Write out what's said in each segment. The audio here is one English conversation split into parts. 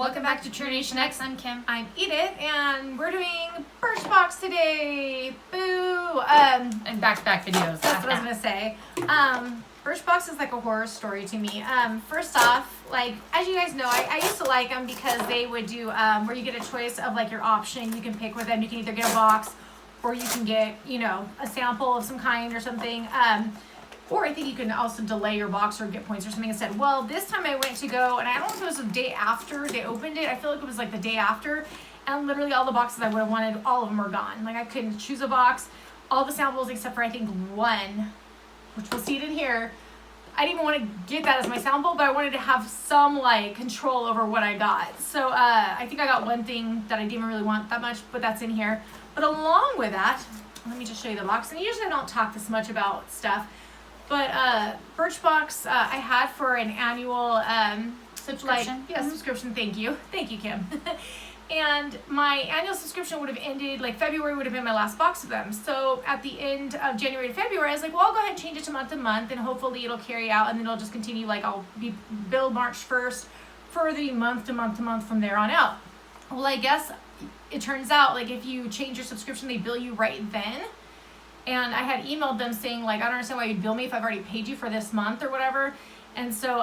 Welcome back to True Nation X. I'm Kim. I'm Edith, and we're doing Birchbox today. Boo! And back-to-back videos. That's what I was gonna say. Birchbox is like a horror story to me. First off, like, as you guys know, I used to like them because they would do where you get a choice of like your option. You can pick with them. You can either get a box, or you can get, you know, a sample of some kind or something. Or I think you can also delay your box or get points or something instead. Well, this time I went to go, and I don't know if it was the day after they opened it. I feel like it was like the day after. And literally all the boxes I would have wanted, all of them were gone. Like, I couldn't choose a box. All the samples except for I think one, which we'll see it in here. I didn't even want to get that as my sample, but I wanted to have some like control over what I got. So I think I got one thing that I didn't really want that much, but that's in here. But along with that, let me just show you the box. And usually I don't talk this much about stuff. But Birchbox, I had for an annual Subscription. Subscription. Thank you, Kim. And my annual subscription would have ended, like February would have been my last box of them. So at the end of January to February, I was like, well, I'll go ahead and change it to month, and hopefully it'll carry out, and then it'll just continue. Like, I'll be billed March 1st for the month to month from there on out. Well, I guess it turns out, like, if you change your subscription, they bill you right then. And I had emailed them saying, like, I don't understand why you'd bill me if I've already paid you for this month or whatever. And so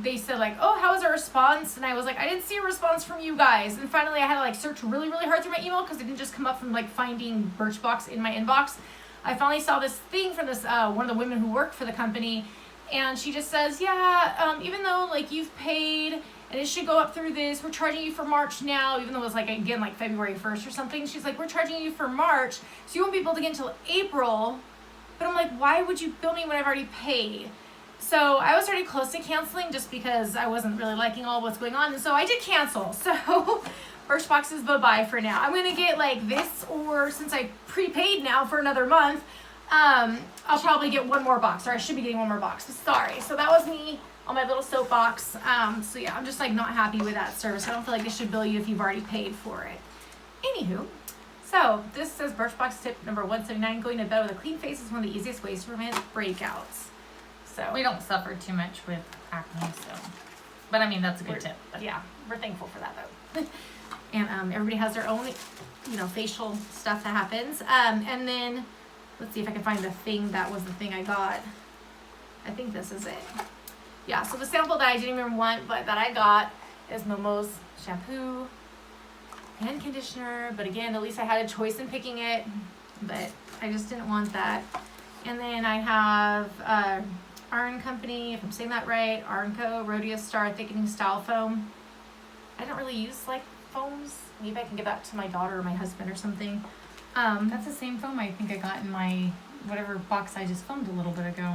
they said, like, oh, how was our response? And I was like, I didn't see a response from you guys. And finally I had to, like, search really, really hard through my email because it didn't just come up from, like, finding Birchbox in my inbox. I finally saw this thing from this one of the women who work for the company. And she just says, yeah, even though, like, you've paid and it should go up through this, we're charging you for March now, even though it was, like, again, like February 1st or something. She's like, we're charging you for March, so you won't be billed again until April. But I'm like, why would you bill me when I've already paid? So I was already close to canceling just because I wasn't really liking all what's going on. And so I did cancel. So Birchbox is bye-bye for now. I'm going to get, like, this, or since I prepaid now for another month, I'll probably get one more box, or I should be getting one more box. Sorry. So that was me on my little soapbox. So yeah, I'm just, like, not happy with that service. I don't feel like they should bill you if you've already paid for it. Anywho, so this says Birchbox tip number 179, going to bed with a clean face is one of the easiest ways to prevent breakouts. So We don't suffer too much with acne, so. But I mean, that's a good tip. But. Yeah, we're thankful for that though. And everybody has their own, you know, facial stuff that happens. And then let's see if I can find the thing that was the thing I got. I think this is it. Yeah, so the sample that I didn't even want, but that I got is Momo's shampoo and conditioner. But again, at least I had a choice in picking it, but I just didn't want that. And then I have Arn Company, if I'm saying that right, Arnco Rodeo Star Thickening Style Foam. I don't really use, like, foams. Maybe I can give that to my daughter or my husband or something. That's the same foam I think I got in my whatever box I just filmed a little bit ago.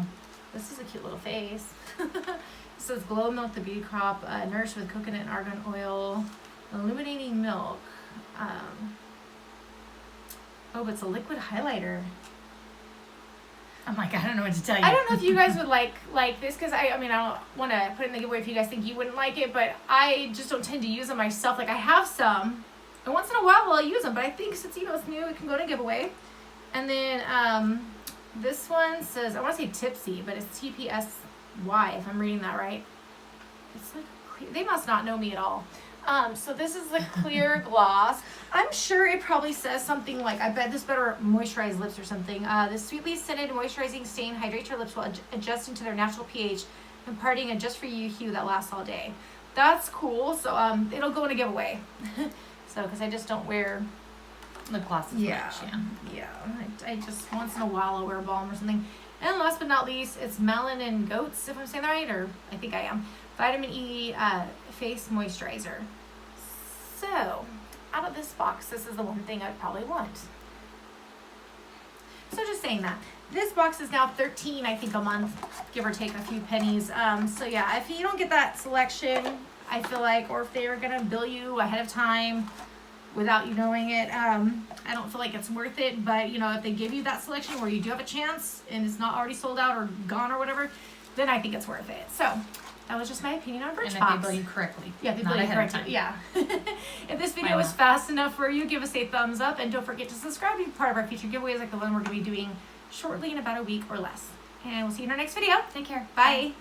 This is a cute little face. It says Glow Milk, the beauty crop, nourished with coconut and argan oil, illuminating milk. Oh, but it's a liquid highlighter. I'm like, I don't know what to tell you. I don't know if you guys would like this, because I mean, I don't want to put it in the giveaway if you guys think you wouldn't like it, but I just don't tend to use them myself. Like, I have some, and once in a while I'll use them, but I think since, you know, it's new, it can go to giveaway. And then this one says, I want to say Tipsy, but it's TPSY, if I'm reading that right. It's like clear. They must not know me at all. So this is the clear gloss. I'm sure it probably says something like, I bet this better moisturize lips or something. This sweetly scented moisturizing stain hydrates your lips while adjusting to their natural pH, imparting a just for you hue that lasts all day. That's cool. So it'll go in a giveaway. So, because I just don't wear lip gloss as much. Yeah. I just, once in a while I'll wear a balm or something. And last but not least, it's Melon and Goats, if I'm saying that right, or I think I am. Vitamin E face moisturizer. So, out of this box, this is the one thing I'd probably want. So just saying that. This box is now $13, I think, a month, give or take a few pennies. So yeah, if you don't get that selection, I feel like, or if they're gonna bill you ahead of time without you knowing it, I don't feel like it's worth it. But, you know, if they give you that selection where you do have a chance and it's not already sold out or gone or whatever, then I think it's worth it. So that was just my opinion on Birchbox. And if they bill you correctly. Yeah, they bill you correctly. Yeah. If this video was fast enough for you, give us a thumbs up. And don't forget to subscribe to be part of our future giveaways like the one we're going to be doing shortly in about a week or less. And we'll see you in our next video. Take care. Bye.